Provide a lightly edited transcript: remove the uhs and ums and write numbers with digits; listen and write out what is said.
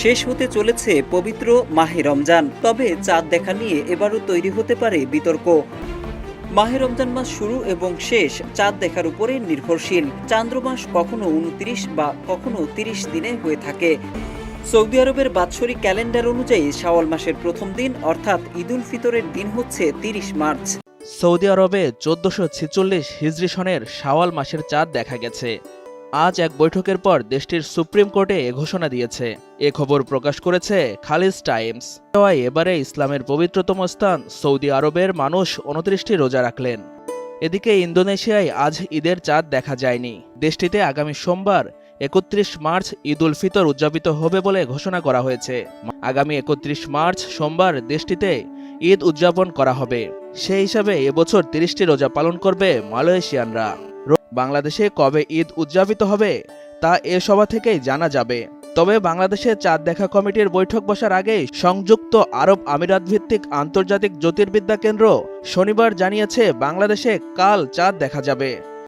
শেষ হতে চলেছে পবিত্র মাহে রমজান, তবে চাঁদ দেখা নিয়ে এবারও তৈরি হতে পারে বিতর্ক। মাহে রমজান মাস শুরু এবং শেষ চাঁদ দেখার উপরে নির্ভরশীল। চান্দ্রমাস কখনো 29 বা কখনো 30 দিনে হয়ে থাকে। সৌদি আরবের বাৎসরিক ক্যালেন্ডার অনুযায়ী শাওয়াল মাসের প্রথম দিন অর্থাৎ ঈদুল ফিতরের দিন হচ্ছে 30 মার্চ। সৌদি আরবে 1446 হিজরি সনের শাওয়াল মাসের চাঁদ দেখা গেছে। আজ এক বৈঠকের পর দেশটির সুপ্রিম কোর্টে এ ঘোষণা দিয়েছে। এ খবর প্রকাশ করেছে খালিজ টাইমস। এবারে ইসলামের পবিত্রতম স্থান সৌদি আরবের মানুষ 29টি রোজা রাখলেন। এদিকে ইন্দোনেশিয়ায় আজ ঈদের চাঁদ দেখা যায়নি। দেশটিতে আগামী সোমবার 31 মার্চ ঈদুল ফিতর উদযাপিত হবে বলে ঘোষণা করা হয়েছে। আগামী 31 মার্চ সোমবার দেশটিতে ঈদ উদযাপন করা হবে। সেই হিসাবে এবছর 30টি রোজা পালন করবে মালয়েশিয়ানরা। বাংলাদেশে কবে ঈদ উদযাপিত হবে তা এ সভা থেকেই জানা যাবে। তবে বাংলাদেশে চাঁদ দেখা কমিটির বৈঠক বসার আগেই সংযুক্ত আরব আমিরাত ভিত্তিক আন্তর্জাতিক জ্যোতির্বিদ্যা কেন্দ্র শনিবার জানিয়েছে বাংলাদেশে কাল চাঁদ দেখা যাবে।